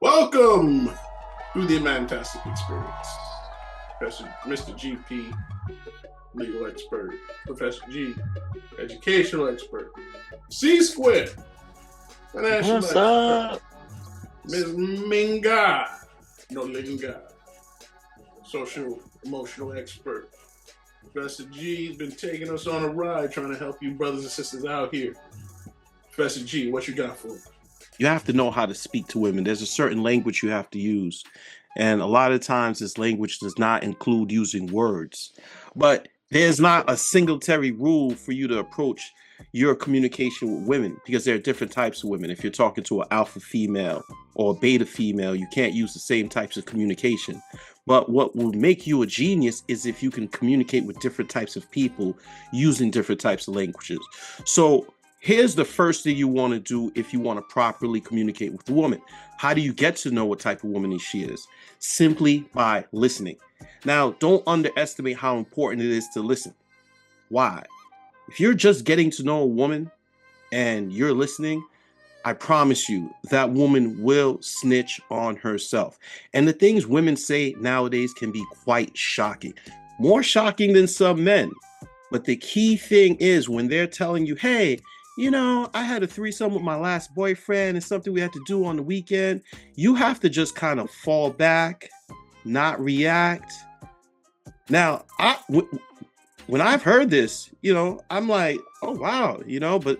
Welcome to the Mantastic Experience. Mr. GP, legal expert. Professor G, educational expert. C Square, financial What's expert. up? Ms. Minga, no Linga, social emotional expert. Professor G's been taking us on a ride trying to help you brothers and sisters out here. Professor G, what you got for us? You have to know how to speak to women. There's a certain language you have to use. And a lot of times this language does not include using words. But there's not a singletary rule for you to approach your communication with women because there are different types of women. If you're talking to an alpha female or a beta female, you can't use the same types of communication. But what will make you a genius is if you can communicate with different types of people using different types of languages. So here's the first thing you want to do if you want to properly communicate with a woman. How do you get to know what type of woman she is? Simply by listening. Now, don't underestimate how important it is to listen. Why? If you're just getting to know a woman and you're listening, I promise you that woman will snitch on herself. And the things women say nowadays can be quite shocking. More shocking than some men. But the key thing is when they're telling you, hey, you know, I had a threesome with my last boyfriend. It's something we had to do on the weekend. You have to just kind of fall back, not react. Now, when I've heard this, you know, I'm like, oh, wow, you know, but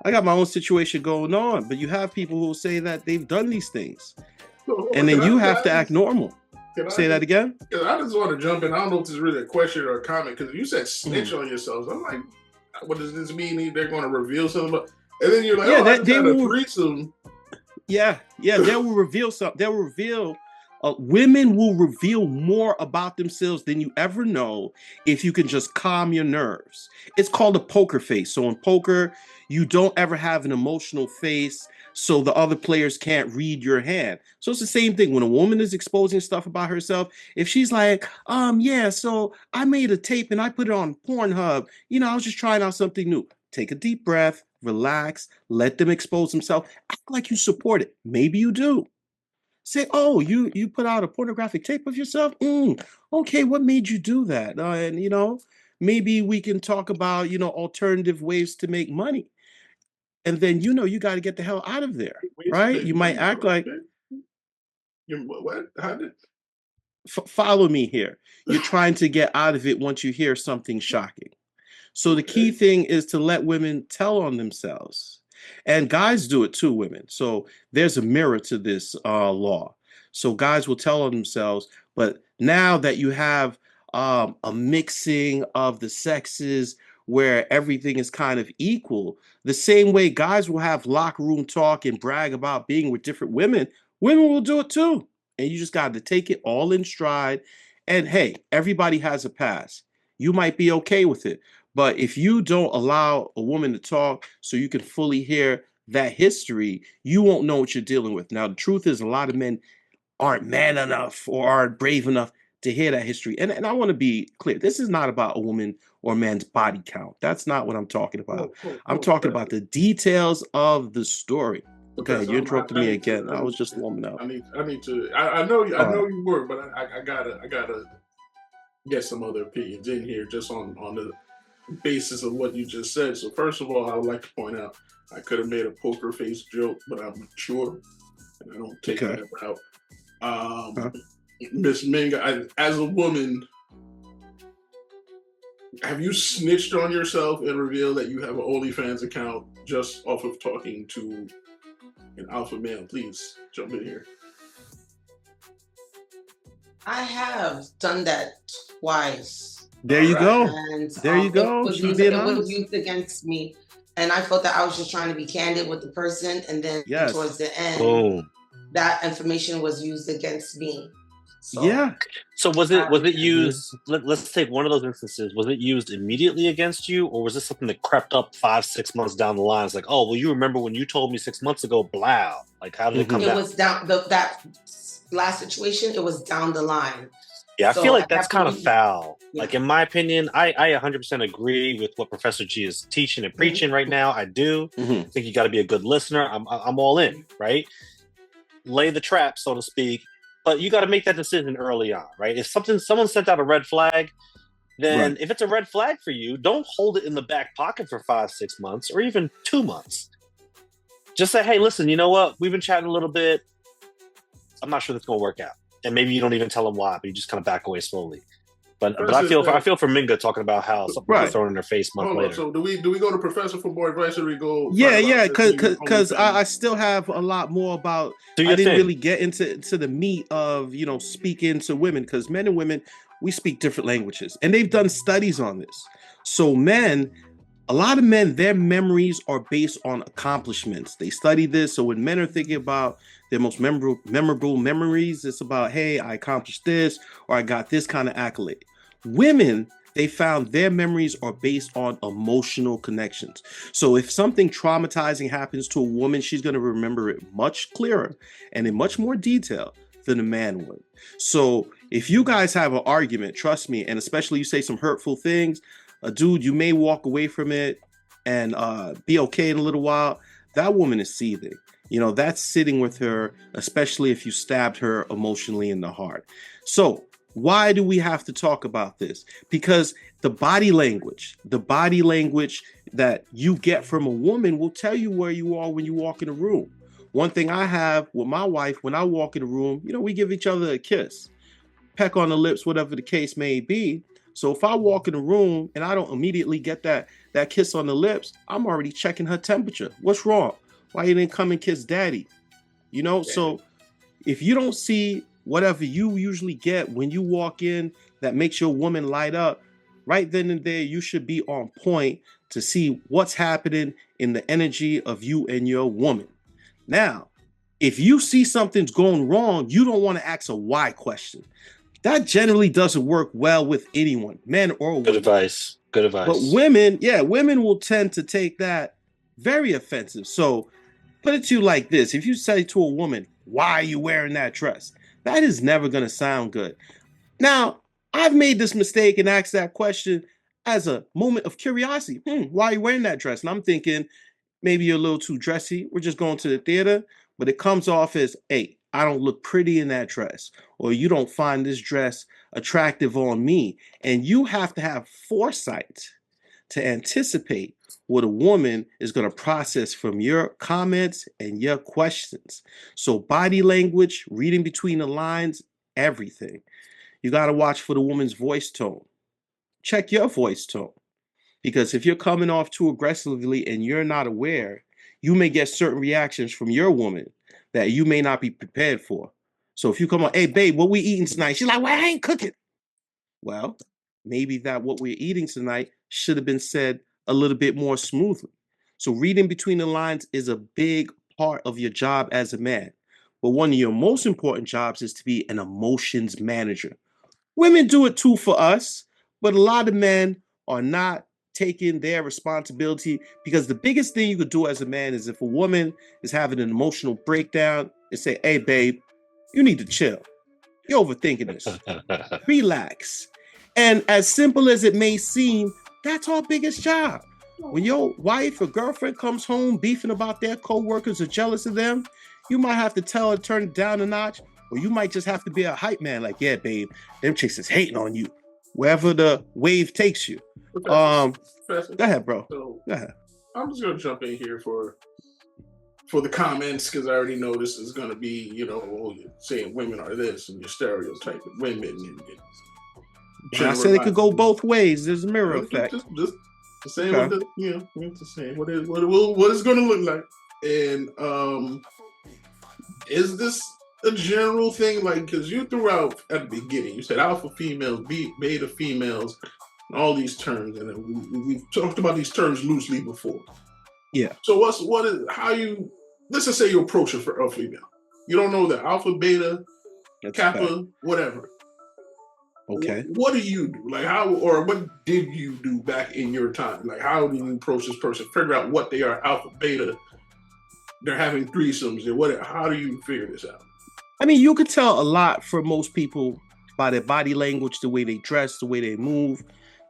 I got my own situation going on. But you have people who will say that they've done these things. And then you have to act normal. Say that again? Because I just want to jump in. I don't know if this is really a question or a comment. Because you said snitch on yourselves. I'm like, what does this mean? They're going to reveal something? And then you're like, they will threesome. Yeah, they will reveal something. They will reveal. Women will reveal more about themselves than you ever know if you can just calm your nerves. It's called a poker face. So in poker, you don't ever have an emotional face so the other players can't read your hand. So it's the same thing when a woman is exposing stuff about herself. If she's like, yeah, so I made a tape and I put it on Pornhub. You know, I was just trying out something new. Take a deep breath, relax, let them expose themselves. Act like you support it. Maybe you do. Say, oh, you put out a pornographic tape of yourself? Okay, what made you do that? And, you know, maybe we can talk about, you know, alternative ways to make money. And then, you know, you got to get the hell out of there, right? You might act like... What? How did... Follow me here. You're trying to get out of it once you hear something shocking. So the key thing is to let women tell on themselves. And guys do it too, women. So there's a mirror to this law. So guys will tell on themselves. But now that you have a mixing of the sexes where everything is kind of equal, the same way guys will have locker room talk and brag about being with different women, women will do it too. And you just got to take it all in stride. And hey, everybody has a past. You might be okay with it. But if you don't allow a woman to talk so you can fully hear that history, you won't know what you're dealing with. Now, the truth is a lot of men aren't man enough or aren't brave enough to hear that history. And I want to be clear. This is not about a woman or a man's body count. That's not what I'm talking about. I'm talking about the details of the story. Okay, you interrupted me again. I was just warming up. I need to. I know you were, but I gotta get some other opinions in here just on the basis of what you just said. So first of all, I would like to point out I could have made a poker face joke, but I'm mature and I don't take that route. Miss Minga, as a woman, have you snitched on yourself and revealed that you have an OnlyFans account just off of talking to an alpha male? Please jump in here. I have done that twice. There you go. And, there you go. It was used against me. And I felt that I was just trying to be candid with the person. And then towards the end, that information was used against me. So, So was it used, let's take one of those instances. Was it used immediately against you? Or was this something that crept up 5-6 months down the line? It's like, oh, well, you remember when you told me 6 months ago, blah. Like, how did it come down? It was down, that last situation, it was down the line. Yeah, I feel like that's kind of foul. Yeah. Like, in my opinion, I 100% agree with what Professor G is teaching and preaching right now. I do. I think you got to be a good listener. I'm all in, right? lay the trap, so to speak. But you got to make that decision early on, right? If someone sent out a red flag, then if it's a red flag for you, don't hold it in the back pocket for 5-6 months or even 2 months. Just say, hey, listen, you know what? We've been chatting a little bit. I'm not sure that's going to work out. And maybe you don't even tell them why, but you just kind of back away slowly. But I feel for Minga talking about how something was thrown in their face a month later. So do we go to Professor for more advice, or do we go? Yeah, because I still have a lot more about. I didn't really get into the meat of speaking to women, because men and women, we speak different languages, and they've done studies on this. So a lot of men, their memories are based on accomplishments. They study this. So when men are thinking about their most memorable memories, it's about, hey, I accomplished this, or I got this kind of accolade. Women, they found their memories are based on emotional connections. So if something traumatizing happens to a woman, she's going to remember it much clearer and in much more detail than a man would. So if you guys have an argument, trust me, and especially you say some hurtful things, dude, you may walk away from it and be okay in a little while. That woman is seething. That's sitting with her, especially if you stabbed her emotionally in the heart. So why do we have to talk about this? Because the body language that you get from a woman will tell you where you are when you walk in a room. One thing I have with my wife, when I walk in a room, we give each other a kiss, peck on the lips, whatever the case may be. So if I walk in a room and I don't immediately get that kiss on the lips, I'm already checking her temperature. What's wrong? Why you didn't come and kiss daddy? So if you don't see whatever you usually get when you walk in that makes your woman light up, right then and there, you should be on point to see what's happening in the energy of you and your woman. Now, if you see something's going wrong, you don't want to ask a why question. That generally doesn't work well with anyone, men or women. Good advice. But women will tend to take that very offensive. So put it to you like this. If you say to a woman, why are you wearing that dress? That is never going to sound good. Now, I've made this mistake and asked that question as a moment of curiosity. Why are you wearing that dress? And I'm thinking, maybe you're a little too dressy. We're just going to the theater. But it comes off as, hey, I don't look pretty in that dress. Or you don't find this dress attractive on me. And you have to have foresight to anticipate what a woman is going to process from your comments and your questions. So body language, reading between the lines, everything. You got to watch for the woman's voice tone. Check your voice tone. Because if you're coming off too aggressively and you're not aware, you may get certain reactions from your woman that you may not be prepared for. So if you come on, hey, babe, what we eating tonight? She's like, well, I ain't cooking. Well, maybe that what we're eating tonight should have been said a little bit more smoothly. So reading between the lines is a big part of your job as a man. But one of your most important jobs is to be an emotions manager. Women do it too for us, but a lot of men are not taking their responsibility, because the biggest thing you could do as a man is if a woman is having an emotional breakdown and say, hey, babe, you need to chill. You're overthinking this. Relax. And as simple as it may seem, that's our biggest job. When your wife or girlfriend comes home beefing about their coworkers or jealous of them, you might have to tell her to turn it down a notch, or you might just have to be a hype man like, yeah, babe, them chicks is hating on you. Wherever the wave takes you. Professor, go ahead, bro. So go ahead. I'm just going to jump in here for the comments, because I already know this is going to be, you're saying women are this and you're stereotyping women. And I said it could go both ways. There's a mirror effect. Just saying what just saying what it's going to look like. And is this a general thing? Like, because you threw out at the beginning, you said alpha females, beta females, and all these terms, and we've talked about these terms loosely before. Yeah. So let's just say you approach a female. You don't know that alpha, beta, kappa, whatever. Okay. What do you do? Like what did you do back in your time? Like, how do you approach this person? Figure out what they are, alpha, beta. They're having threesomes and whatever. How do you figure this out? I mean, you could tell a lot from most people by their body language, the way they dress, the way they move,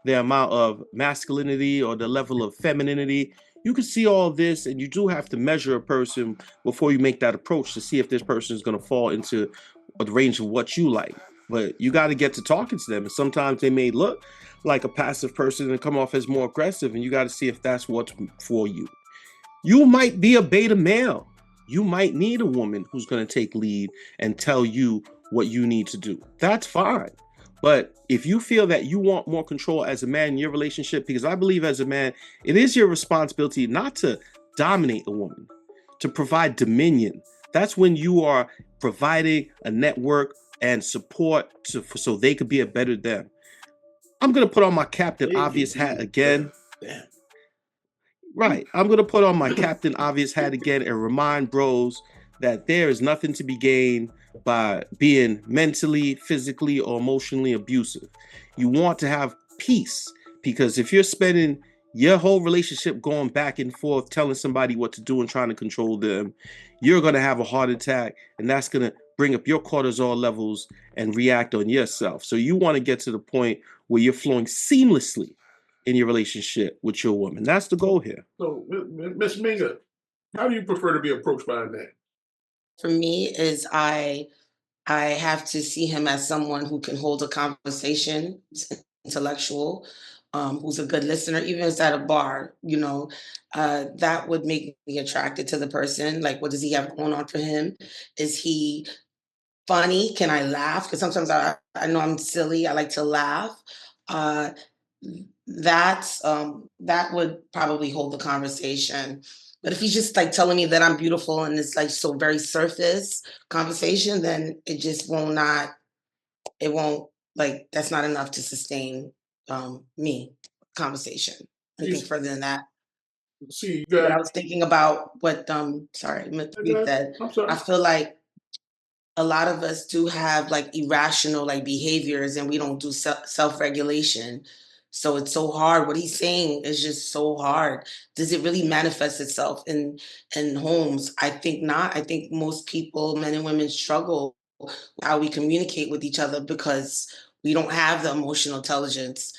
their amount of masculinity or the level of femininity. You can see all this, and you do have to measure a person before you make that approach to see if this person is going to fall into the range of what you like. But you got to get to talking to them, and sometimes they may look like a passive person and come off as more aggressive, and you got to see if that's what's for you. You might be a beta male. You might need a woman who's going to take lead and tell you what you need to do. That's fine. But if you feel that you want more control as a man in your relationship, because I believe as a man, it is your responsibility not to dominate a woman, to provide dominion. That's when you are providing a network and support so they could be a better them. I'm going to put on my Captain Obvious hat again. Damn. Right. I'm going to put on my Captain Obvious hat again and remind bros that there is nothing to be gained by being mentally, physically, or emotionally abusive. You want to have peace, because if you're spending your whole relationship going back and forth, telling somebody what to do and trying to control them, you're going to have a heart attack, and that's going to bring up your cortisol levels and react on yourself. So you want to get to the point where you're flowing seamlessly in your relationship with your woman. That's the goal here. So, Miss Minga, how do you prefer to be approached by a man? For me, is I have to see him as someone who can hold a conversation, intellectual, who's a good listener, even if it's at a bar, that would make me attracted to the person. Like, what does he have going on for him? Is he funny? Can I laugh? Because sometimes I know I'm silly. I like to laugh. That would probably hold the conversation. But if he's just like telling me that I'm beautiful and it's like so very surface conversation, then it just that's not enough to sustain me conversation. Anything further than that. See, but I was thinking about what said. I feel like a lot of us do have like irrational like behaviors, and we don't do self-regulation. So it's so hard. What he's saying is just so hard. Does it really manifest itself in homes? I think not. I think most people, men and women, struggle how we communicate with each other because we don't have the emotional intelligence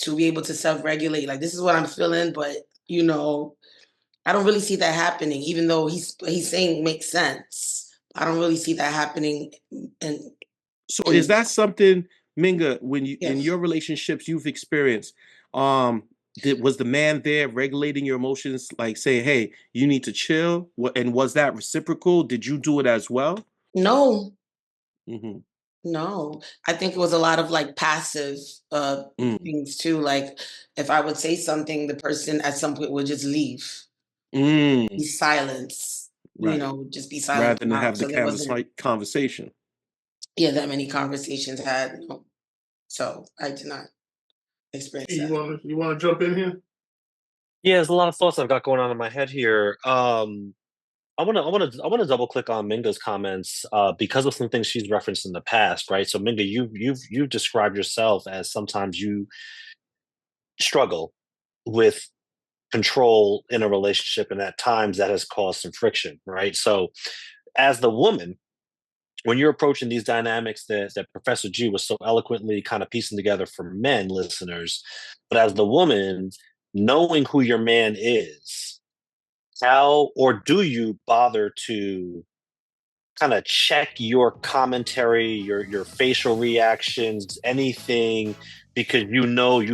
to be able to self-regulate. Like, this is what I'm feeling, but I don't really see that happening, even though he's saying makes sense. I don't really see that happening. Is that something, Minga, when you in your relationships you've experienced, was the man there regulating your emotions, like saying, hey, you need to chill? And was that reciprocal? Did you do it as well? No. Mm-hmm. No. I think it was a lot of like passive things too. Like, if I would say something, the person at some point would just leave. Be silence. Right. Just be silent. Rather than have the conversation. Yeah, that many conversations had. So I did not experience that. You want to jump in here? Yeah, there's a lot of thoughts I've got going on in my head here. I want to double click on Minga's comments because of some things she's referenced in the past, right? So Minga, you've described yourself as sometimes you struggle with control in a relationship, and at times that has caused some friction, right? So as the woman, when you're approaching these dynamics that Professor G was so eloquently kind of piecing together for men listeners, but as the woman, knowing who your man is, how or do you bother to kind of check your commentary, your facial reactions, anything, because you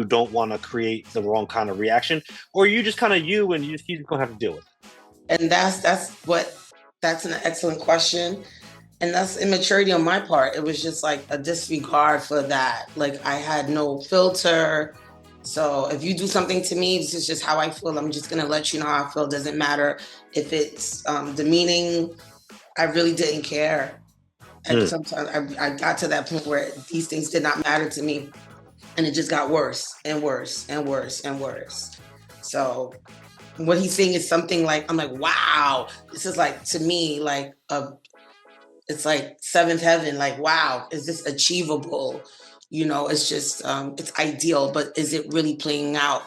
don't want to create the wrong kind of reaction, or you just kind of and you just gonna have to deal with it? And that's an excellent question. And that's immaturity on my part. It was just like a disregard for that. Like, I had no filter. So if you do something to me, this is just how I feel. I'm just gonna let you know how I feel. Doesn't matter if it's demeaning. I really didn't care. And sometimes I got to that point where these things did not matter to me. And it just got worse and worse and worse and worse. So what he's saying is something like, I'm like, wow, this is like, to me, like it's like seventh heaven. Like, wow, is this achievable? It's just, it's ideal, but is it really playing out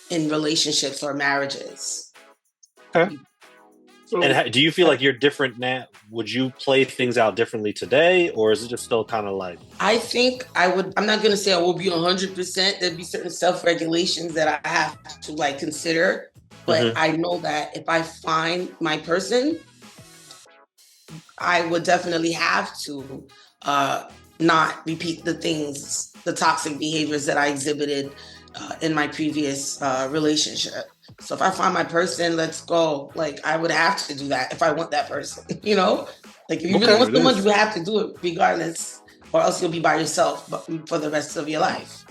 in relationships or marriages? Okay. And do you feel like you're different now? Would you play things out differently today, or is it just still kind of like? I think I would. I'm not going to say I will be 100%. There'd be certain self-regulations that I have to like consider. But I know that if I find my person, I would definitely have to not repeat the toxic behaviors that I exhibited in my previous relationship. So if I find my person, let's go. Like, I would have to do that if I want that person, you know? Like, if you really want someone, you have to do it regardless, or else you'll be by yourself for the rest of your life.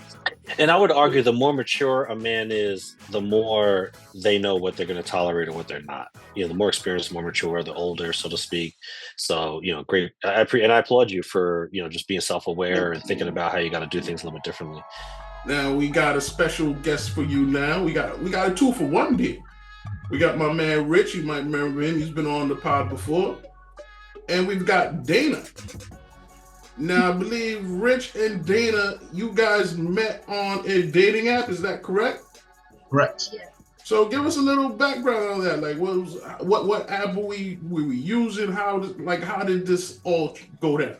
And I would argue the more mature a man is, the more they know what they're going to tolerate and what they're not. The more experienced, more mature, the older, so to speak. So, great. And I applaud you for, just being self-aware and thinking about how you got to do things a little bit differently. Now we got a special guest for you now. We got a 2-for-1 deal. We got my man Rich. You might remember him. He's been on the pod before. And we've got Dana. Now, I believe Rich and Dana, you guys met on a dating app. Is that correct? Correct. Yeah. So, give us a little background on that. Like, what app were we using? How did this all go down?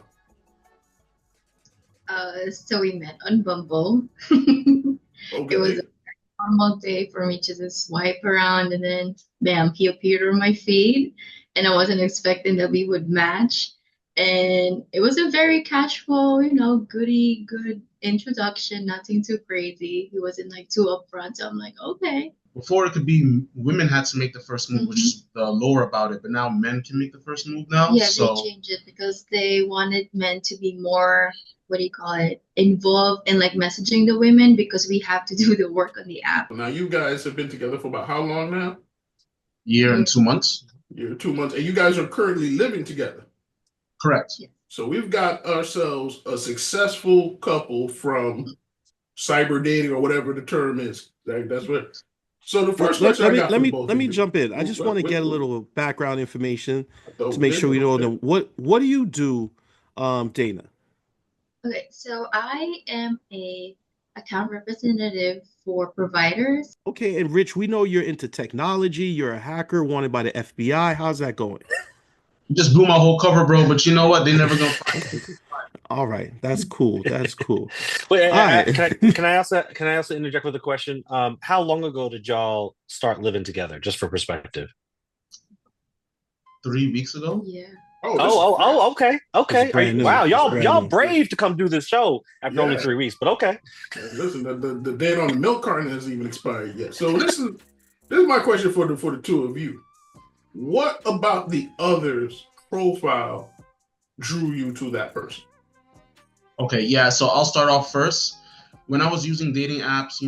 So we met on Bumble. Okay. It was a normal day for me to just swipe around, and then bam, he appeared on my feed, and I wasn't expecting that we would match. And it was a very casual, good introduction, nothing too crazy. He wasn't like too upfront, so I'm like, okay. Before it could be women had to make the first move, which is the lore about it, but now men can make the first move now. Yeah, they changed it because they wanted men to be more, involved in like messaging the women, because we have to do the work on the app. Now, you guys have been together for about how long now? Year and 2 months. Year and 2 months. And you guys are currently living together. Correct. Yeah. So we've got ourselves a successful couple from cyber dating, or whatever the term is. That's what. So the first question let me jump in. I just want to get a little background information to make sure we know them. What do you do, Dana? Okay, so I am a account representative for providers. Okay, and Rich, we know you're into technology. You're a hacker wanted by the FBI. How's that going? You just blew my whole cover, bro. But you know what? They never gonna find it. All right, that's cool. Wait, right. can I also interject with a question? How long ago did y'all start living together? Just for perspective. 3 weeks ago. Yeah. Okay. Wow, y'all brave to come do this show after only 3 weeks, but okay. Listen, the date on the milk carton hasn't even expired yet. So this is my question for the two of you. What about the other's profile drew you to that person? Okay, yeah. So I'll start off first. When I was using dating apps,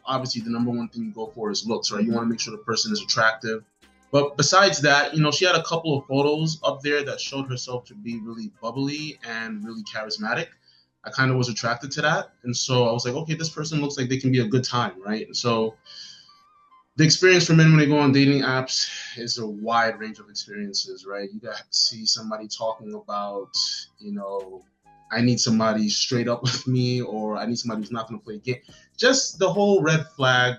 obviously the number one thing you go for is looks, right? You want to make sure the person is attractive. But besides that, she had a couple of photos up there that showed herself to be really bubbly and really charismatic. I kind of was attracted to that. And so I was like, okay, this person looks like they can be a good time, right? And so the experience for men when they go on dating apps is a wide range of experiences, right? You got to see somebody talking about, I need somebody straight up with me, or I need somebody who's not going to play a game. Just the whole red flag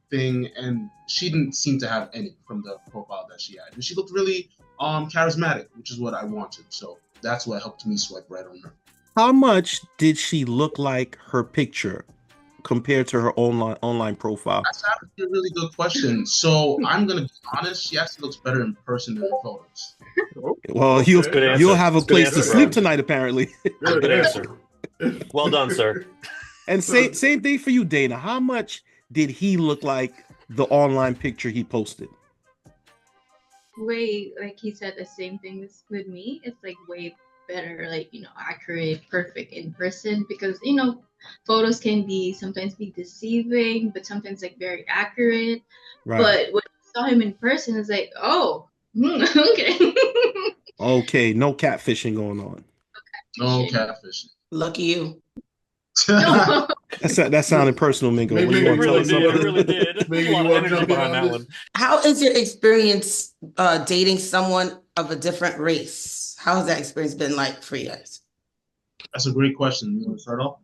thing, and she didn't seem to have any from the profile that she had. And she looked really charismatic, which is what I wanted. So that's what helped me swipe right on her. How much did she look like her picture compared to her online profile? That's actually a really good question. So I'm going to be honest, she actually looks better in person than in photos. Well, you'll have a place to sleep tonight, apparently. Good answer. Well done, sir. And same thing for you, Dana. How much did he look like the online picture he posted? Way, like he said, the same thing with me. It's like way better, accurate, perfect in person, because photos can sometimes be deceiving, but sometimes very accurate. Right. But when I saw him in person, it's like, oh, okay. Okay, no catfishing going on. No catfishing. Lucky you. That sounded personal, Minga. Maybe it really did. Maybe a lot of energy behind that one. How is your experience dating someone of a different race? How has that experience been like for you guys? That's a great question. You want to start off?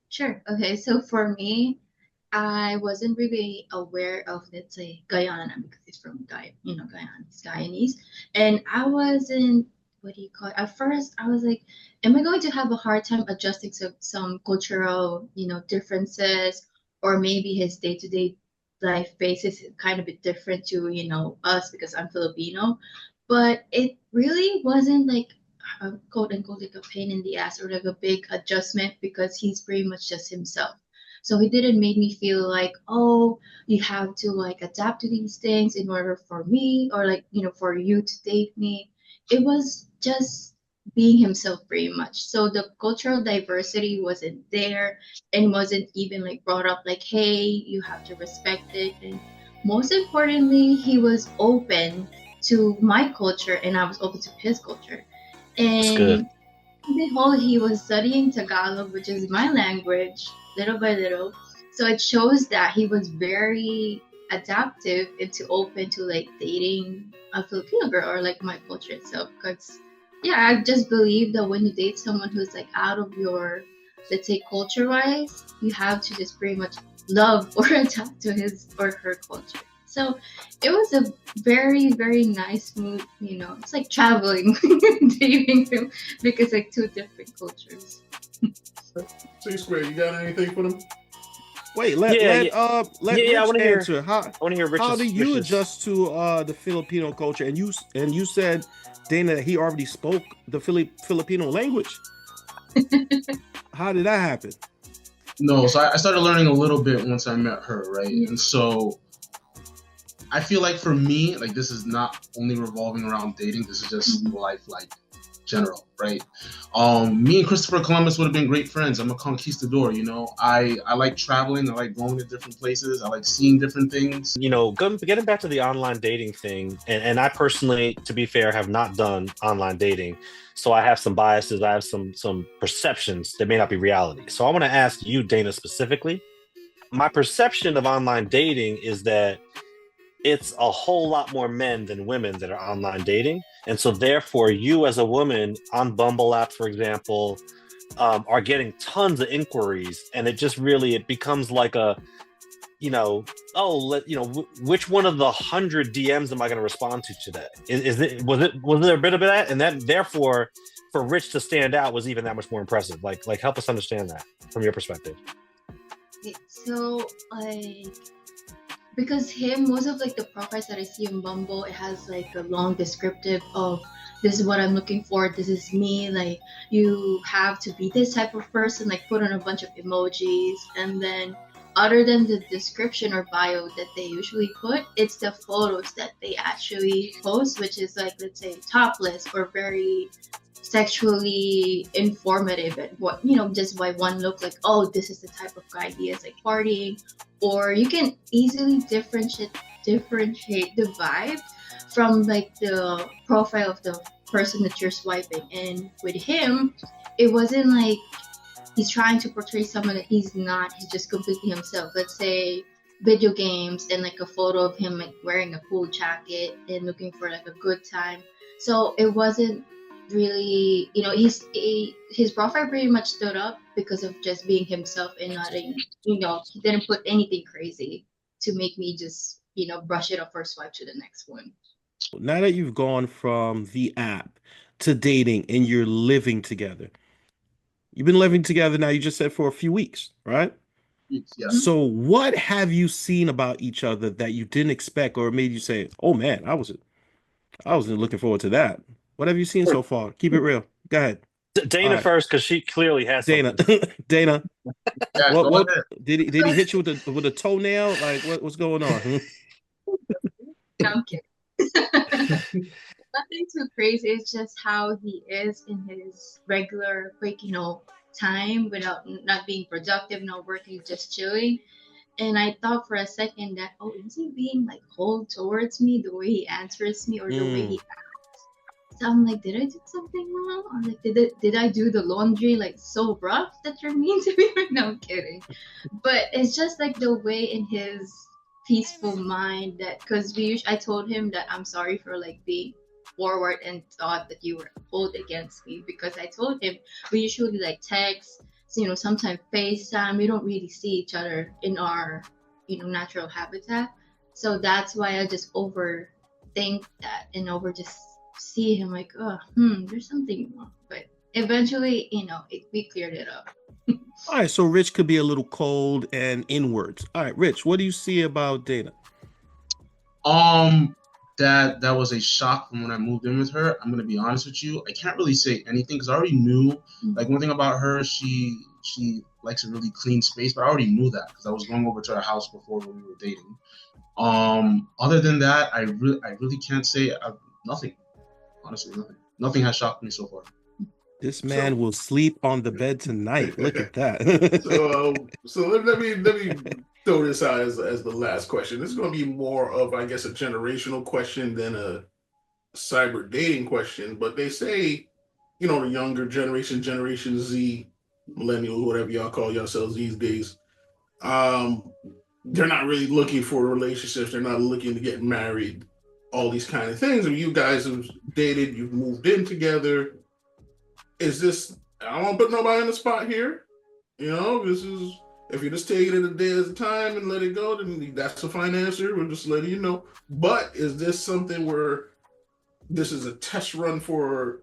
Sure. Okay. So for me, I wasn't really aware of, let's say, Guyana, because he's from Guyana, he's Guyanese. And I wasn't, at first I was like, am I going to have a hard time adjusting to some cultural, differences, or maybe his day-to-day life basis is kind of a bit different to, us because I'm Filipino. But it really wasn't like a quote unquote like a pain in the ass or like a big adjustment because he's pretty much just himself. So he didn't make me feel like, oh, you have to like adapt to these things in order for me or like, for you to date me. It was just being himself pretty much. So the cultural diversity wasn't there and wasn't even like brought up like, hey, you have to respect it. And most importantly, he was open to my culture and I was open to his culture. That's good. And the whole he was studying Tagalog, which is my language, little by little. So it shows that he was very adaptive and to open to like dating a Filipino girl or like my culture itself. Because I just believe that when you date someone who's like out of your, let's say, culture-wise, you have to just pretty much love or adapt to his or her culture. So it was a very, very nice mood, it's like traveling, dating him because like two different cultures. C-Square, you got anything for them? Wait, let Rich answer. I want to hear Rich's. How do you adjust to the Filipino culture? And you said, Dana, that he already spoke the Filipino language. How did that happen? No, so I started learning a little bit once I met her, right? Yeah. And so I feel like for me, like this is not only revolving around dating. This is just life, like general, right? Me and Christopher Columbus would have been great friends. I'm a conquistador, I like traveling. I like going to different places. I like seeing different things. Getting back to the online dating thing, and I personally, to be fair, have not done online dating. So I have some biases. I have some perceptions that may not be reality. So I want to ask you, Dana, specifically. My perception of online dating is that it's a whole lot more men than women that are online dating. And so therefore, you as a woman on Bumble app, for example, are getting tons of inquiries. And it becomes like a, which one of the 100 DMs am I going to respond to today? Was there a bit of that? And that therefore, for Rich to stand out was even that much more impressive. Like help us understand that from your perspective. So because most of like the profiles that I see on Bumble, it has like a long descriptive of this is what I'm looking for, this is me, like you have to be this type of person, like put on a bunch of emojis, and then other than the description or bio that they usually put, it's the photos that they actually post, which is like, let's say, topless or very sexually informative and what, just by one look, like, oh, this is the type of guy he is, like partying. Or you can easily differentiate the vibe from like the profile of the person that you're swiping. And with him, it wasn't like he's trying to portray someone that he's not. He's just completely himself. Let's say video games and like a photo of him like wearing a cool jacket and looking for like a good time. So it wasn't really, his profile pretty much stood up because of just being himself and not, he didn't put anything crazy to make me just, brush it off or swipe to the next one. Now that you've gone from the app to dating and you're living together, you've been living together now, you just said for a few weeks, right? Yeah. So what have you seen about each other that you didn't expect or made you say, oh man, I wasn't looking forward to that? What have you seen so far? Keep it real. Go ahead. Dana right. First, because she clearly has Dana. Dana, what did he hit you with a toenail? Like what's going on? No, I'm kidding. Nothing too crazy. It's just how he is in his regular, quick, time without not being productive, not working, just chilling. And I thought for a second that, oh, is he being like cold towards me the way he answers me or the way he acts? So I'm like, did I do something wrong? Or like, did I do the laundry like so rough that you're mean to me? No, I'm kidding. But it's just like the way in his peaceful mind that, because I told him that I'm sorry for like being forward and thought that you were cold against me, because I told him we usually like text, sometimes FaceTime. We don't really see each other in our, natural habitat. So that's why I just overthink that and just see him like, there's something wrong. But eventually, we cleared it up. All right, so Rich could be a little cold and inwards. All right, Rich, what do you see about Dana? That was a shock from when I moved in with her. I'm gonna be honest with you. I can't really say anything because I already knew. Like, one thing about her, she likes a really clean space, but I already knew that because I was going over to her house before when we were dating. Other than that, I really can't say nothing. Honestly, nothing. Nothing has shocked me so far. This man will sleep on the bed tonight. Look at that. So let me throw this out as the last question. This is going to be more of, I guess, a generational question than a cyber dating question. But they say, you know, the younger generation, Generation Z, millennials, whatever y'all call yourselves these days, they're not really looking for relationships. They're not looking to get married. All these kind of things. And you guys have dated, you've moved in together. Is this, I don't want to put nobody on the spot here. You know, this is, if you're just taking it a day at a time and let it go, then that's a fine answer. We're just letting you know. But is this something where this is a test run for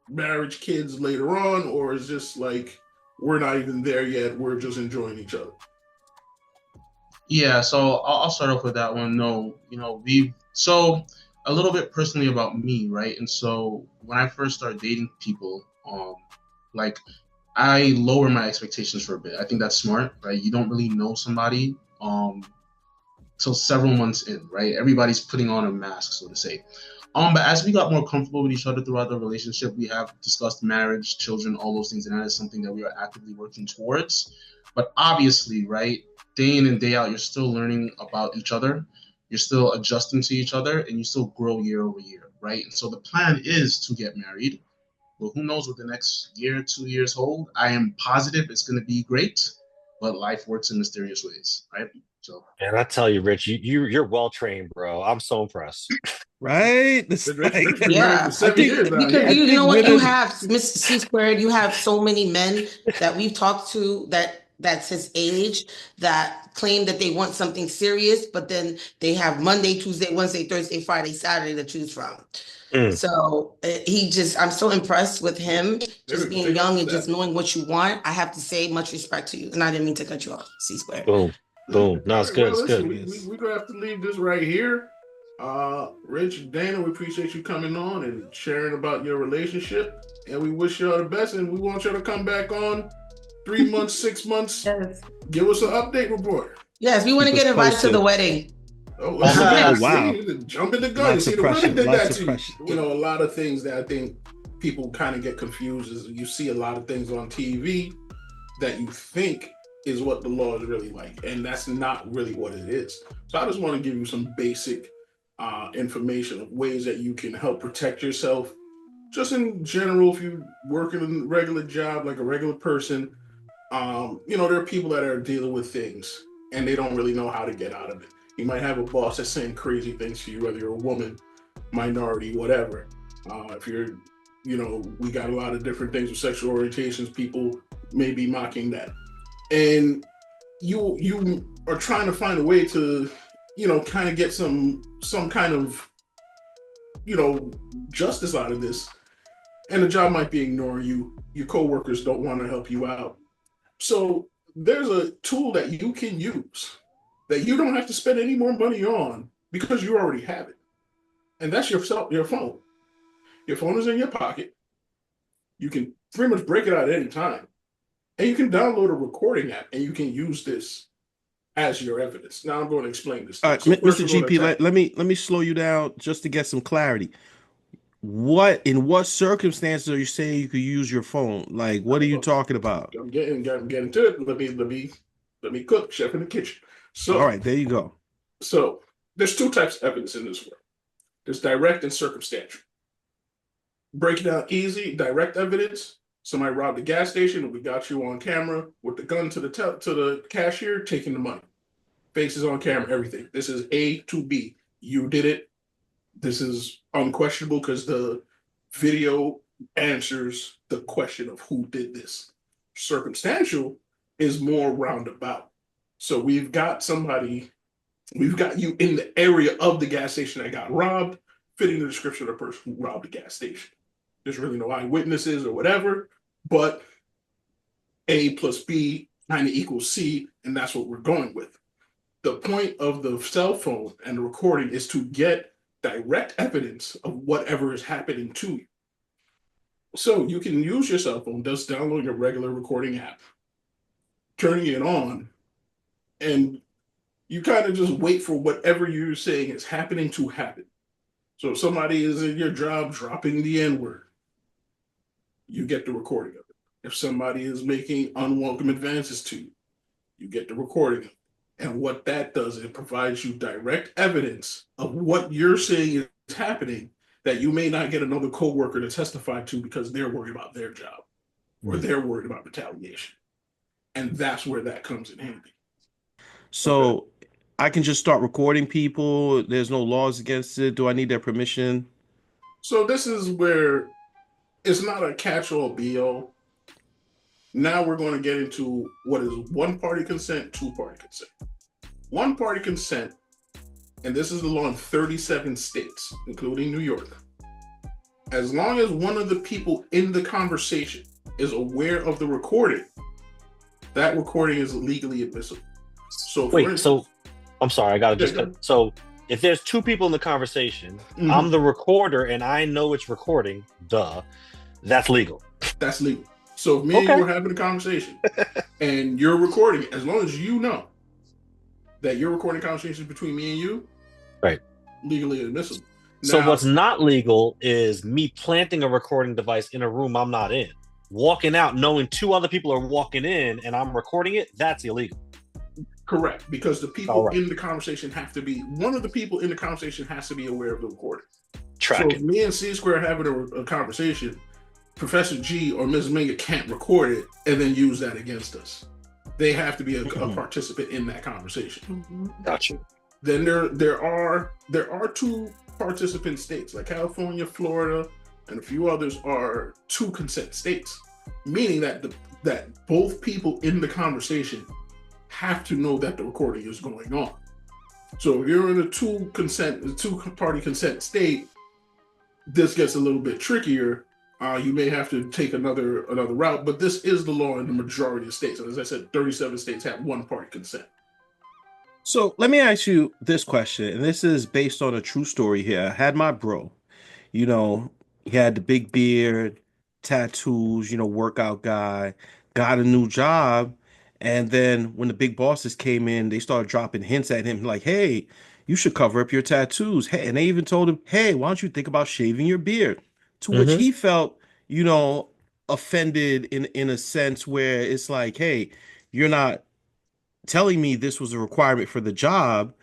marriage, kids later on? Or is this like, we're not even there yet, we're just enjoying each other? Yeah, so I'll start off with that one. No, you know, so a little bit personally about me, right? And so when I first started dating people, like, I lower my expectations for a bit. I think that's smart, right? You don't really know somebody till several months in, right? Everybody's putting on a mask, so to say. But as we got more comfortable with each other throughout the relationship, we have discussed marriage, children, all those things, and that is something that we are actively working towards. But obviously, right, day in and day out, you're still learning about each other. You're still adjusting to each other, and you still grow year over year, right? And so the plan is to get married. But who knows what the next year, 2 years hold? I am positive it's going to be great, but life works in mysterious ways, right? So, and I tell you, Rich, you're well trained, bro. I'm so impressed. Right? Yeah, I think because you know what you have, Mr. C Squared. You have so many men that we've talked to that's his age that claim that they want something serious, but then they have Monday, Tuesday, Wednesday, Thursday, Friday, Saturday to choose from. So I'm so impressed with him just being young and just knowing what you want. I have to say much respect to you. And I didn't mean to cut you off, C Squared. Boom. No, it's good. It's good. We're going to have to leave this right here. Rich and Dana, we appreciate you coming on and sharing about your relationship. And we wish y'all the best. And we want y'all to come back on 3 months, 6 months. Yes. Give us an update report. Yes, we want to get invited to the wedding. Oh, wow. Jump in the gun. Lots See, of the women did that to you. pressure. You know, a lot of things that I think people kind of get confused is you see a lot of things on TV that you think is what the law is really like. And that's not really what it is. So I just want to give you some basic information of ways that you can help protect yourself. Just in general, if you work in a regular job, like a regular person, you know, there are people that are dealing with things and they don't really know how to get out of it. You might have a boss that's saying crazy things to you, whether you're a woman, minority, whatever. If you're, you know, we got a lot of different things with sexual orientations. People may be mocking that. And you are trying to find a way to, you know, kind of get some kind of, you know, justice out of this. And the job might be ignoring you. Your coworkers don't want to help you out. So there's a tool that you can use that you don't have to spend any more money on because you already have it. And that's your phone. Your phone is in your pocket. You can pretty much break it out at any time. And you can download a recording app and you can use this as your evidence. Now I'm going to explain this. All right, so Mr. GP, let me slow you down just to get some clarity. In what circumstances are you saying you could use your phone? Like, what are you talking about? I'm getting to it. Let me cook, chef in the kitchen. So, all right, there you go. So there's two types of evidence in this world. There's direct and circumstantial. Breaking down easy, direct evidence. Somebody robbed a gas station and we got you on camera with the gun to the cashier taking the money. Faces on camera, everything. This is A to B. You did it. This is unquestionable because the video answers the question of who did this. Circumstantial is more roundabout. So we've got you in the area of the gas station that got robbed, fitting the description of the person who robbed the gas station. There's really no eyewitnesses or whatever, but A plus B kind of equals C, and that's what we're going with. The point of the cell phone and the recording is to get direct evidence of whatever is happening to you. So you can use your cell phone, just downloading a regular recording app, turning it on, and you kind of just wait for whatever you're saying is happening to happen. So if somebody is in your job dropping the N-word, you get the recording of it. If somebody is making unwelcome advances to you, you get the recording of it. And what that does, it provides you direct evidence of what you're saying is happening that you may not get another coworker to testify to because they're worried about their job or they're worried about retaliation. And that's where that comes in handy. So I can just start recording people. There's no laws against it. Do I need their permission? So this is where it's not a catch-all, be-all. Now we're going to get into what is one-party consent, two-party consent. One-party consent, and this is the law in 37 states, including New York. As long as one of the people in the conversation is aware of the recording, that recording is legally admissible. So I'm sorry, I got to just... So if there's two people in the conversation, I'm the recorder and I know it's recording, that's legal. That's legal. So if me and you are having a conversation and you're recording, as long as you know that you're recording conversations between me and you, right, legally admissible. So what's not legal is me planting a recording device in a room I'm not in. Walking out knowing two other people are walking in and I'm recording it, that's illegal. Correct, because the people in the conversation have to be, one of the people in the conversation has to be aware of the recording. So if me and C Square having a conversation, Professor G or Ms. Minga can't record it and then use that against us. They have to be a participant in that conversation. Gotcha. Then there are two participant states, like California, Florida, and a few others are two consent states, meaning that that both people in the conversation have to know that the recording is going on. So if you're in a two-party consent state, this gets a little bit trickier. You may have to take another route, but this is the law in the majority of states. And as I said, 37 states have one-party consent. So let me ask you this question, and this is based on a true story here. I had my bro, he had the big beard, tattoos, workout guy, got a new job. And then when the big bosses came in, they started dropping hints at him like, hey, you should cover up your tattoos. Hey, and they even told him, hey, why don't you think about shaving your beard? To which he felt, offended in a sense where it's like, hey, you're not telling me this was a requirement for the job.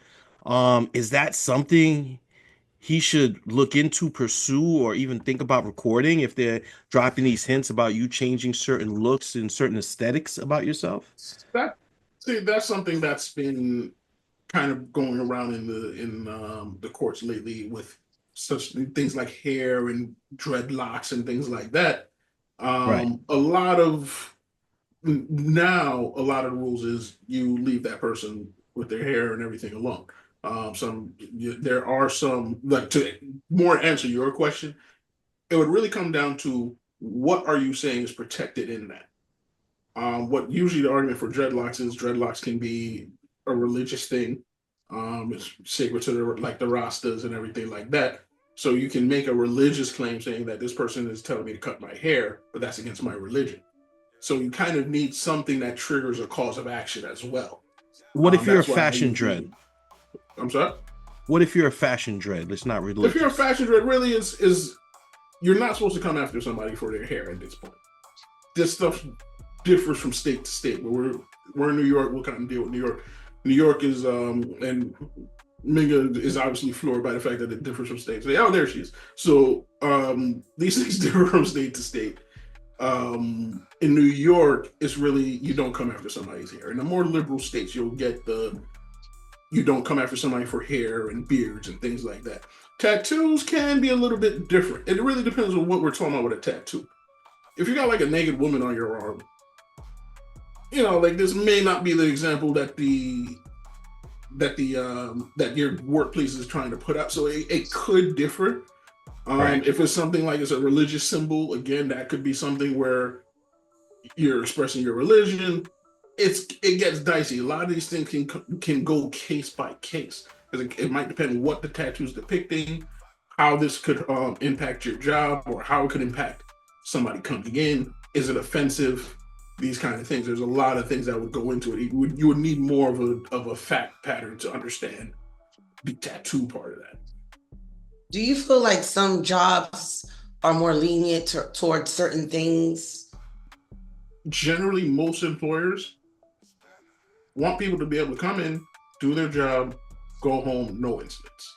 Is that something he should look into, pursue, or even think about recording if they're dropping these hints about you changing certain looks and certain aesthetics about yourself? That's something that's been kind of going around in the courts lately with such things like hair and dreadlocks and things like that. A lot of the rules is you leave that person with their hair and everything alone. There are some, like, to more answer your question, it would really come down to what are you saying is protected in that. What usually the argument for dreadlocks can be a religious thing. It's sacred to the Rastas and everything like that. So you can make a religious claim saying that this person is telling me to cut my hair, but that's against my religion. So you kind of need something that triggers a cause of action as well. What if you're a fashion dread? I'm sorry? What if you're a fashion dread? It's not religious. If you're a fashion dread, really is you're not supposed to come after somebody for their hair at this point. This stuff differs from state to state. But we're in New York. We'll kind of deal with New York. New York is and Minga is obviously floored by the fact that it differs from state. So, there she is. So these things differ from state to state. In New York, it's really you don't come after somebody's hair. In the more liberal states, you'll get you don't come after somebody for hair and beards and things like that. Tattoos can be a little bit different. It really depends on what we're talking about with a tattoo. If you got like a naked woman on your arm, like this may not be the example that your workplace is trying to put up. So it could differ. If it's something like it's a religious symbol, again, that could be something where you're expressing your religion. It gets dicey. A lot of these things can go case by case, because it might depend what the tattoo is depicting, how this could impact your job, or how it could impact somebody coming in. Is it offensive? These kind of things. There's a lot of things that would go into it. You would need more of a fact pattern to understand the tattoo part of that. Do you feel like some jobs are more lenient towards certain things? Generally, most employers want people to be able to come in, do their job, go home, no incidents.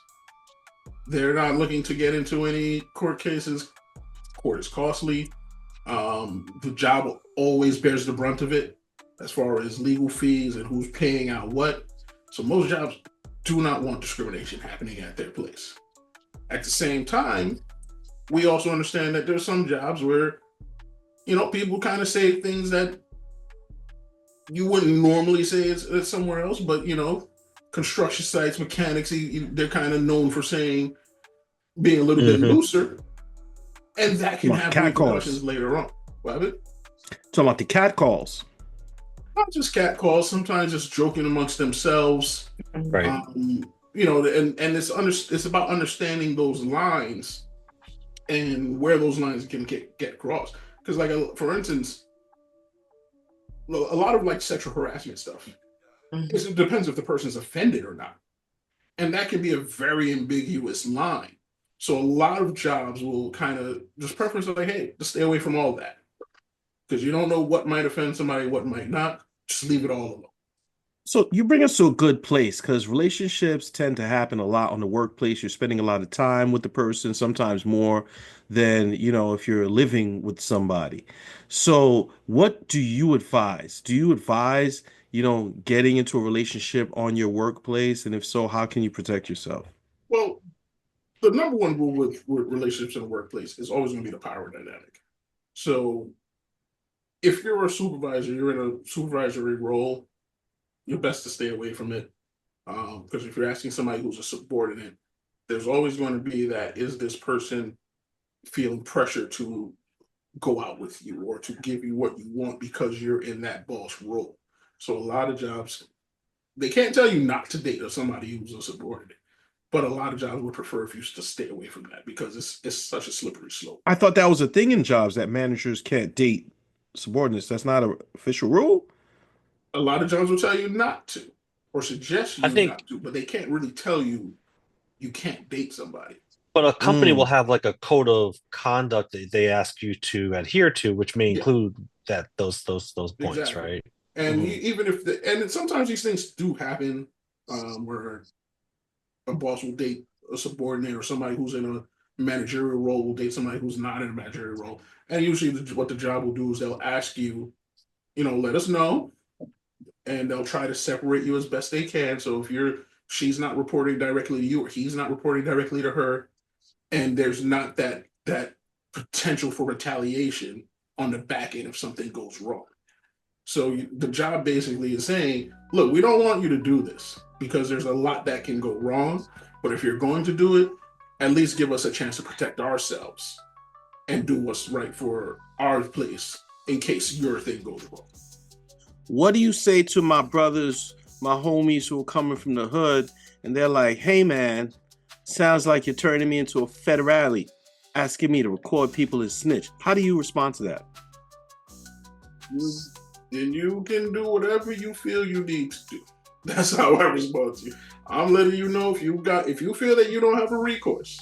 They're not looking to get into any court cases. Court is costly. The job always bears the brunt of it as far as legal fees and who's paying out what. So most jobs do not want discrimination happening at their place. At the same time, we also understand that there's some jobs where, people kind of say things that you wouldn't normally say it's somewhere else, but construction sites, mechanics, they're kind of known for being a little bit looser, and that can have repercussions later on. What happened? Talking about the cat calls. Not just cat calls, sometimes just joking amongst themselves. Right. And it's about understanding those lines and where those lines can get crossed. Because, like, for instance, a lot of like sexual harassment stuff, it depends if the person's offended or not. And that can be a very ambiguous line. So a lot of jobs will kind of just preference like, hey, just stay away from all that. Because you don't know what might offend somebody, what might not. Just leave it all alone. So you bring us to a good place, because relationships tend to happen a lot on the workplace. You're spending a lot of time with the person, sometimes more than, if you're living with somebody. So what do you advise? Do you advise, getting into a relationship on your workplace? And if so, how can you protect yourself? Well, the number one rule with relationships in the workplace is always going to be the power dynamic. So if you're a supervisor, you're in a supervisory role, you're best to stay away from it. Because if you're asking somebody who's a subordinate, there's always going to be that, is this person feeling pressure to go out with you or to give you what you want because you're in that boss role? So a lot of jobs, they can't tell you not to date somebody who's a subordinate, but a lot of jobs would prefer if you to stay away from that, because it's such a slippery slope. I thought that was a thing in jobs, that managers can't date subordinates. That's not an official rule. A lot of jobs will tell you not to, or suggest you not to, but they can't really tell you can't date somebody. But a company will have like a code of conduct that they ask you to adhere to, which may include those points, exactly. Right? And even if and sometimes these things do happen, where a boss will date a subordinate, or somebody who's in a managerial role will date somebody who's not in a managerial role. And usually what the job will do is they'll ask you, let us know, and they'll try to separate you as best they can. So if she's not reporting directly to you, or he's not reporting directly to her, and there's not that potential for retaliation on the back end if something goes wrong. So the job basically is saying, look, we don't want you to do this because there's a lot that can go wrong. But if you're going to do it, at least give us a chance to protect ourselves and do what's right for our place in case your thing goes wrong. What do you say to my brothers, my homies who are coming from the hood, and they're like, hey, man, sounds like you're turning me into a federale, asking me to record people as snitch. How do you respond to that? Then you can do whatever you feel you need to do. That's how I respond to you. I'm letting you know, if you feel that you don't have a recourse,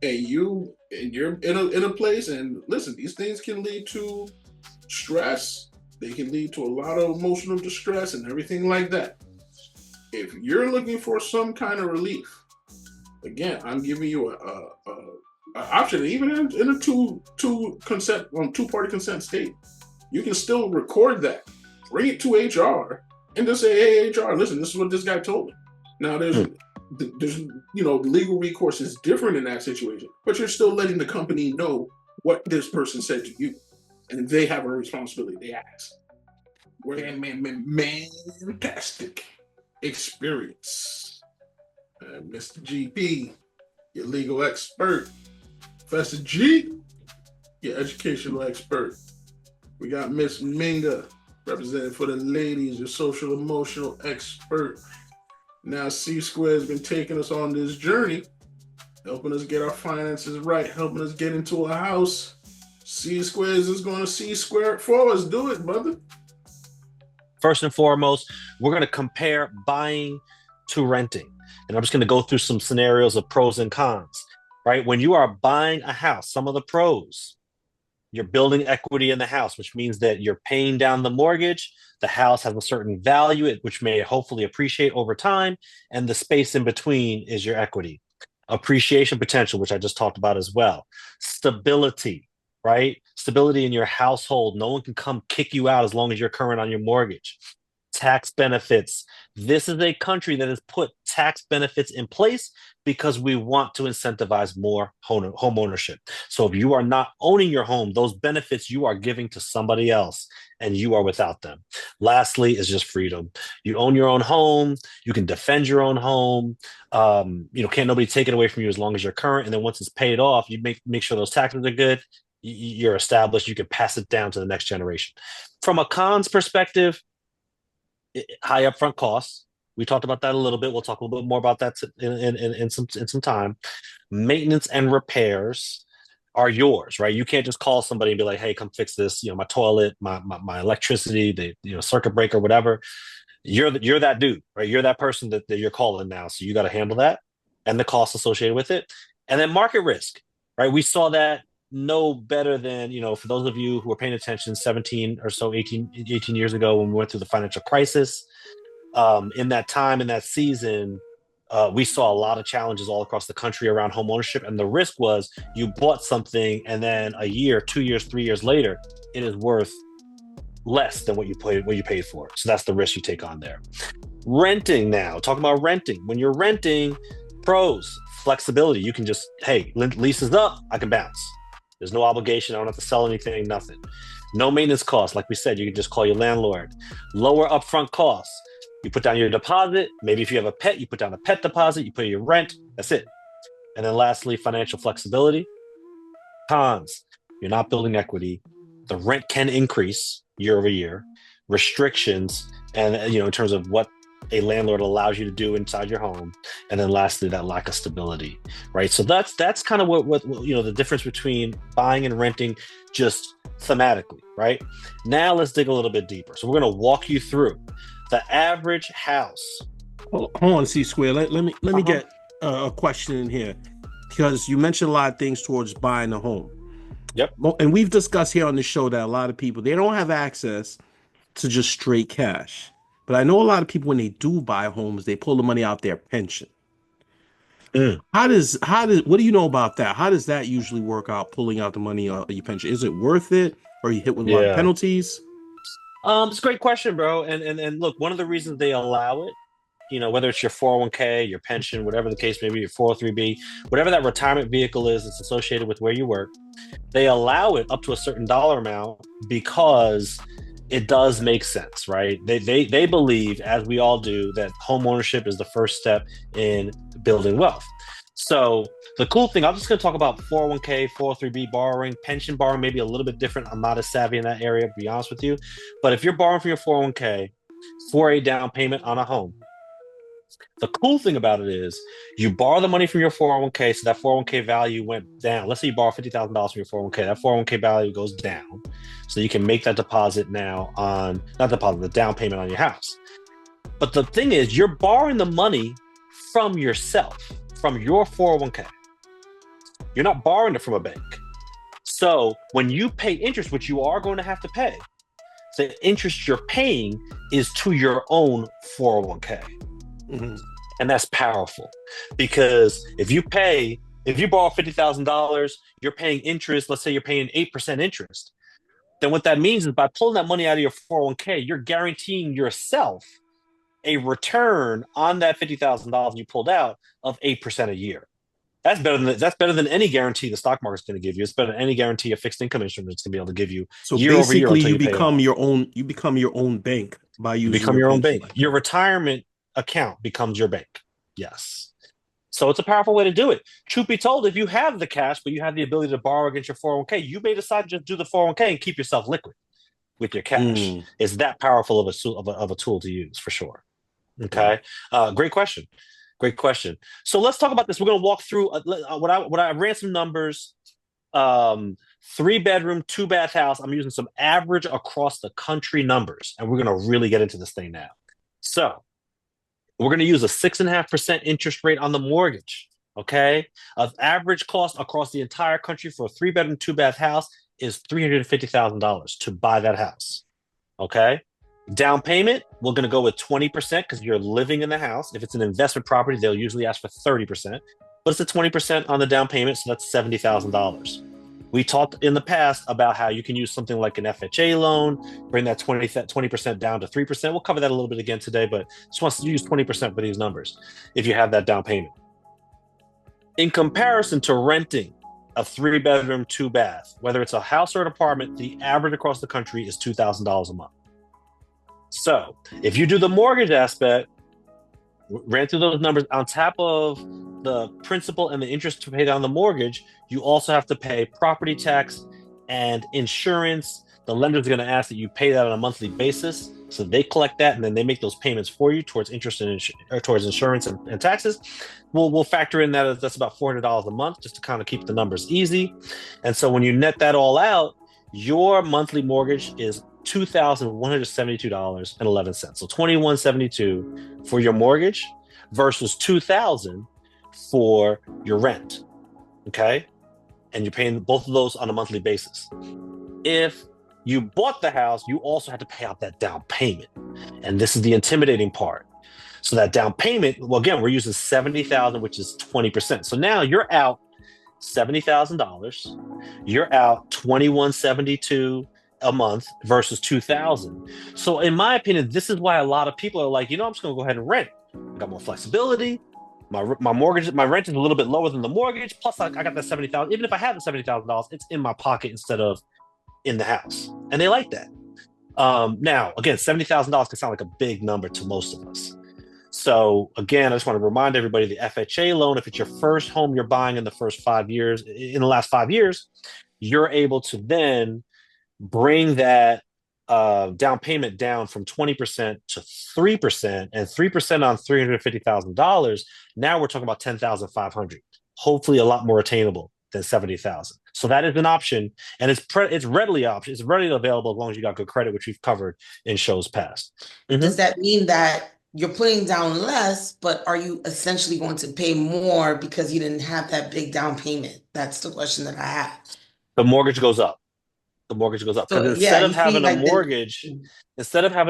and you're in a place, and listen, these things can lead to stress. They can lead to a lot of emotional distress and everything like that. If you're looking for some kind of relief, again, I'm giving you a option. Even in a two-party consent state, you can still record that, bring it to HR, and just say, hey, HR, listen, this is what this guy told me. Now there's legal recourse is different in that situation, but you're still letting the company know what this person said to you, and they have a responsibility. They ask. Mantastic Experience. Mr. GP, your legal expert. Professor G, your educational expert. We got Miss Minga, representing for the ladies, your social emotional expert. Now, C Square has been taking us on this journey, helping us get our finances right, helping us get into a house. C Squares is going to C square it for us. Do it, brother. First and foremost, we're going to compare buying to renting. And I'm just going to go through some scenarios of pros and cons, right? When you are buying a house, some of the pros, you're building equity in the house, which means that you're paying down the mortgage. The house has a certain value, which may hopefully appreciate over time. And the space in between is your equity. Appreciation potential, which I just talked about as well. Stability, right? Stability in your household. No one can come kick you out as long as you're current on your mortgage. Tax benefits. This is a country that has put tax benefits in place because we want to incentivize more home ownership. So if you are not owning your home, those benefits you are giving to somebody else and you are without them. Lastly is just freedom. You own your own home. You can defend your own home. Can't nobody take it away from you as long as you're current. And then once it's paid off, you make sure those taxes are good. You're established. You can pass it down to the next generation. From a cons perspective, high upfront costs. We talked about that a little bit. We'll talk a little bit more about that in some time. Maintenance and repairs are yours, right? You can't just call somebody and be like, "Hey, come fix this." My toilet, my electricity, the circuit breaker, whatever. You're that dude, right? You're that person that you're calling now. So you got to handle that and the costs associated with it. And then market risk, right? We saw that no better than, for those of you who are paying attention, 17 or so, 18 years ago when we went through the financial crisis. In that time, in that season, we saw a lot of challenges all across the country around home ownership. And the risk was you bought something and then a year, 2 years, 3 years later, it is worth less than what you paid for. So that's the risk you take on there. Renting now, talking about renting. When you're renting, pros, flexibility. You can just, hey, lease is up, I can bounce. There's no obligation. I don't have to sell anything, nothing. No maintenance costs. Like we said, you can just call your landlord. Lower upfront costs. You put down your deposit. Maybe if you have a pet, you put down a pet deposit. You put your rent. That's it. And then lastly, financial flexibility. Cons. You're not building equity. The rent can increase year over year. Restrictions, and in terms of what a landlord allows you to do inside your home. And then lastly, that lack of stability, right? So that's kind of what the difference between buying and renting, just thematically, right? Now let's dig a little bit deeper. So we're going to walk you through the average house. Hold on, C Square. Let me get a question in here, because you mentioned a lot of things towards buying a home. Yep. And we've discussed here on the show that a lot of people, they don't have access to just straight cash. But I know a lot of people, when they do buy homes, they pull the money out their pension. What do you know about that? How does that usually work out, pulling out the money out of your pension? Is it worth it? Or are you hit with a lot of penalties? It's a great question, bro. And look, one of the reasons they allow it, whether it's your 401k, your pension, whatever the case may be, your 403b, whatever that retirement vehicle is that's associated with where you work, they allow it up to a certain dollar amount because it does make sense, right? They believe, as we all do, that home ownership is the first step in building wealth. So the cool thing, I'm just going to talk about 401k, 403b borrowing, pension borrowing, maybe a little bit different. I'm not as savvy in that area, to be honest with you. But if you're borrowing from your 401k for a down payment on a home, the cool thing about it is you borrow the money from your 401k, so that 401k value went down. Let's say you borrow $50,000 from your 401k. That 401k value goes down. So you can make that deposit now on, not deposit, the down payment on your house. But the thing is, you're borrowing the money from yourself, from your 401k. You're not borrowing it from a bank. So when you pay interest, which you are going to have to pay, the interest you're paying is to your own 401k. Mm-hmm. And that's powerful, because if you borrow $50,000, you're paying interest. Let's say you're paying 8% interest. Then what that means is, by pulling that money out of your 401k, you're guaranteeing yourself a return on that $50,000 you pulled out of 8% a year. That's better than any guarantee the stock market's going to give you. It's better than any guarantee a fixed income instrument is going to be able to give you. So year over year, basically, you become your own bank by using. Become your own bank. Your retirement account becomes your bank. Yes. So it's a powerful way to do it. Truth be told, if you have the cash, but you have the ability to borrow against your 401k, you may decide to just do the 401k and keep yourself liquid. with your cash. It's that powerful of a tool to use for sure. Okay. Great question. So let's talk about this. We're going to walk through what I ran some numbers. 3-bedroom, 2-bath house. I'm using some average across the country numbers, and we're going to really get into this thing now. So we're going to use a 6.5% interest rate on the mortgage. Okay. Average cost across the entire country for a 3-bedroom, 2-bath house is $350,000 to buy that house. Okay. Down payment, we're going to go with 20% because you're living in the house. If it's an investment property, they'll usually ask for 30%, but it's a 20% on the down payment. So that's $70,000. We talked in the past about how you can use something like an FHA loan, bring that 20% down to 3%. We'll cover that a little bit again today, but just want to use 20% for these numbers if you have that down payment. In comparison to renting a 3-bedroom, 2-bath, whether it's a house or an apartment, the average across the country is $2,000 a month. So if you do the mortgage aspect, ran through those numbers, on top of the principal and the interest to pay down the mortgage, you also have to pay property tax and insurance. The lender's going to ask that you pay that on a monthly basis. So they collect that and then they make those payments for you towards interest and towards insurance and taxes. We'll factor in that that's about $400 a month just to kind of keep the numbers easy. And so when you net that all out, your monthly mortgage is $2,172.11. So $2,172 for your mortgage versus $2,000 for your rent. Okay. And you're paying both of those on a monthly basis. If you bought the house, you also have to pay out that down payment. And this is the intimidating part. So that down payment, well, again, we're using $70,000, which is 20%. So now you're out $70,000. You're out $2,172 a month versus $2,000. So in my opinion, this is why a lot of people are like, I'm just going to go ahead and rent. I got more flexibility. My mortgage, my rent is a little bit lower than the mortgage. Plus, I got that $70,000. Even if I have the $70,000, it's in my pocket instead of in the house, and they like that. Now, again, $70,000 can sound like a big number to most of us. So again, I just want to remind everybody, the FHA loan, if it's your first home you're buying in the last 5 years, you're able to then bring that down payment down from 20% to 3%, and 3% on $350,000. Now we're talking about $10,500. Hopefully, a lot more attainable than $70,000. So that is an option, and it's readily available as long as you got good credit, which we've covered in shows past. Mm-hmm. Does that mean that you're putting down less, but are you essentially going to pay more because you didn't have that big down payment? That's the question that I have. The mortgage goes up. So, instead of having a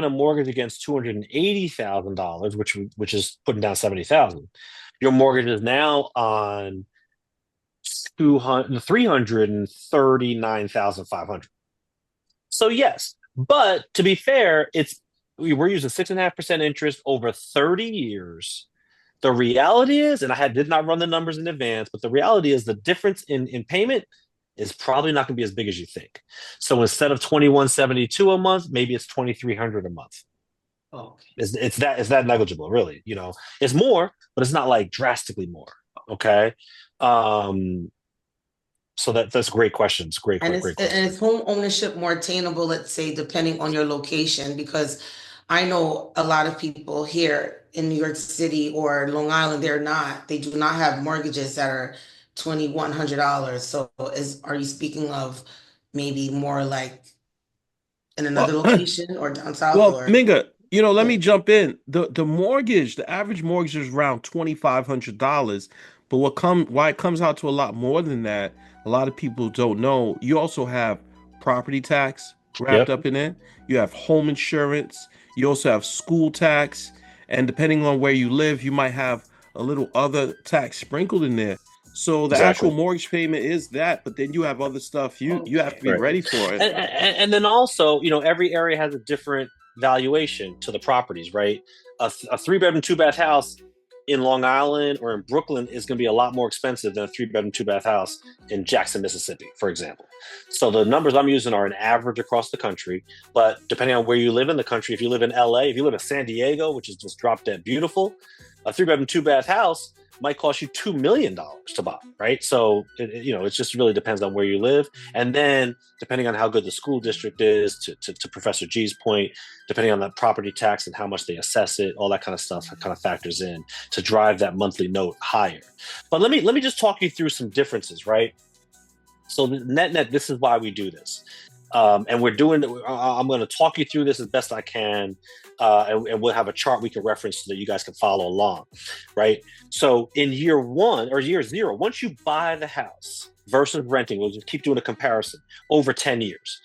mortgage against $280,000, which is putting down $70,000, your mortgage is now on $339,500. So yes, but to be fair, we're using 6.5% interest over 30 years. The reality is, and I did not run the numbers in advance, but the reality is the difference in payment is probably not going to be as big as you think. So instead of $2,172 a month, maybe it's $2,300 a month. Oh, it's that negligible, really. It's more, but it's not like drastically more. Okay. So that's great questions. Great questions. And is home ownership more attainable, let's say, depending on your location? Because I know a lot of people here in New York City or Long Island, they do not have mortgages that are $2,100. So are you speaking of maybe more like in another location or down south? Well, Minga, let me jump in. The average mortgage is around $2,500. But why it comes out to a lot more than that, a lot of people don't know. You also have property tax wrapped up in it. You have home insurance. You also have school tax. And depending on where you live, you might have a little other tax sprinkled in there. So the actual mortgage payment is that, but then you have other stuff. You have to be ready for it. And then also, every area has a different valuation to the properties, right? A 3-bedroom, 2-bath house in Long Island or in Brooklyn is going to be a lot more expensive than a 3-bedroom, 2-bath house in Jackson, Mississippi, for example. So the numbers I'm using are an average across the country, but depending on where you live in the country, if you live in LA, if you live in San Diego, which is just drop dead beautiful, a 3-bedroom, 2-bath house might cost you $2 million to buy, right? So, it just really depends on where you live. And then depending on how good the school district is, to Professor G's point, depending on the property tax and how much they assess it, all that kind of stuff kind of factors in to drive that monthly note higher. But let me just talk you through some differences, right? So net, this is why we do this. And I'm going to talk you through this as best I can. And we'll have a chart we can reference so that you guys can follow along, right? So in year 1 or year 0, once you buy the house versus renting, we'll just keep doing a comparison over 10 years.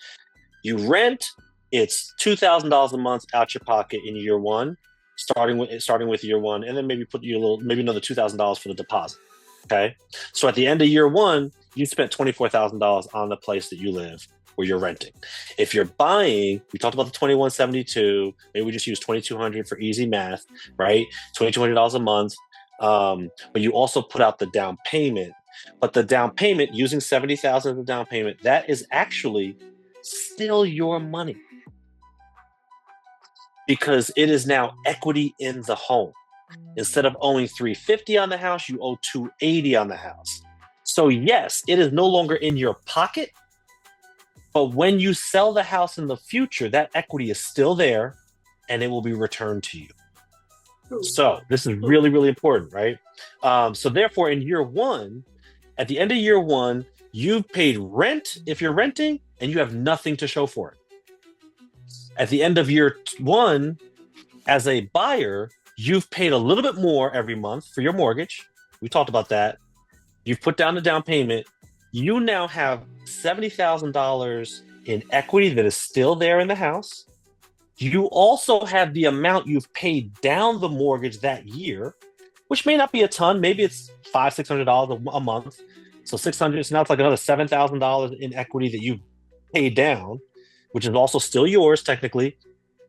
You rent, it's $2,000 a month out your pocket in year 1, starting with year 1, and then maybe maybe another $2,000 for the deposit. Okay. So at the end of year 1, you spent $24,000 on the place that you live where you're renting. If you're buying, we talked about the 2172, maybe we just use 2,200 for easy math, right? $2,200 a month. But you also put out the down payment. But the down payment, using $70,000 as the down payment, that is actually still your money because it is now equity in the home. Instead of owing $350 on the house, you owe $280 on the house. So yes, it is no longer in your pocket, but when you sell the house in the future, that equity is still there and it will be returned to you. So this is really, really important, right? So therefore, in year 1, at the end of year 1, you've paid rent if you're renting and you have nothing to show for it. At the end of year 1, as a buyer, you've paid a little bit more every month for your mortgage. We talked about that. You've put down the down payment. You now have $70,000 in equity that is still there in the house. You also have the amount you've paid down the mortgage that year, which may not be a ton. Maybe it's $500-$600 a month. So $600. So now it's like another $7,000 in equity that you paid down, which is also still yours technically.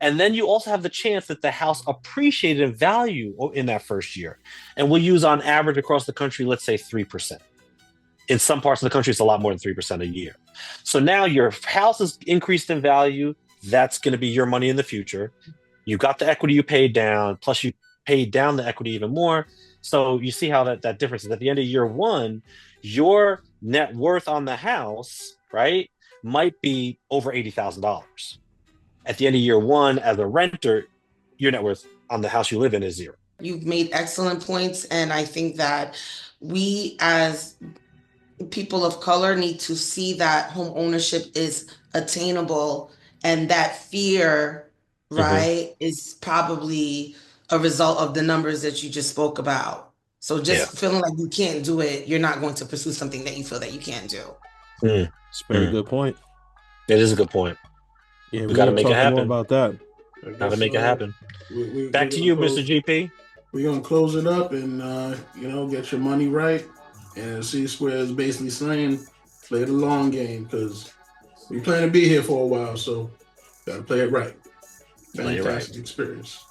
And then you also have the chance that the house appreciated in value in that first year. And we'll use on average across the country, let's say 3%. In some parts of the country, it's a lot more than 3% a year. So now your house is increased in value. That's going to be your money in the future. You got the equity you paid down, plus you paid down the equity even more. So you see how that difference is. At the end of year 1, your net worth on the house, right, might be over $80,000. At the end of year 1, as a renter, your net worth on the house you live in is 0. You've made excellent points. And I think that we as people of color need to see that home ownership is attainable, and that fear, right, is probably a result of the numbers that you just spoke about. So just feeling like you can't do it, you're not going to pursue something that you feel that you can't do. It's a very good point. It is a good point. Yeah, we got to make it happen. More about that. Got to make it happen. Back to you, Mr. GP. We're going to close it up and, get your money right. And C-Square is basically saying, play the long game because we plan to be here for a while, so got to play it right. Fantastic experience.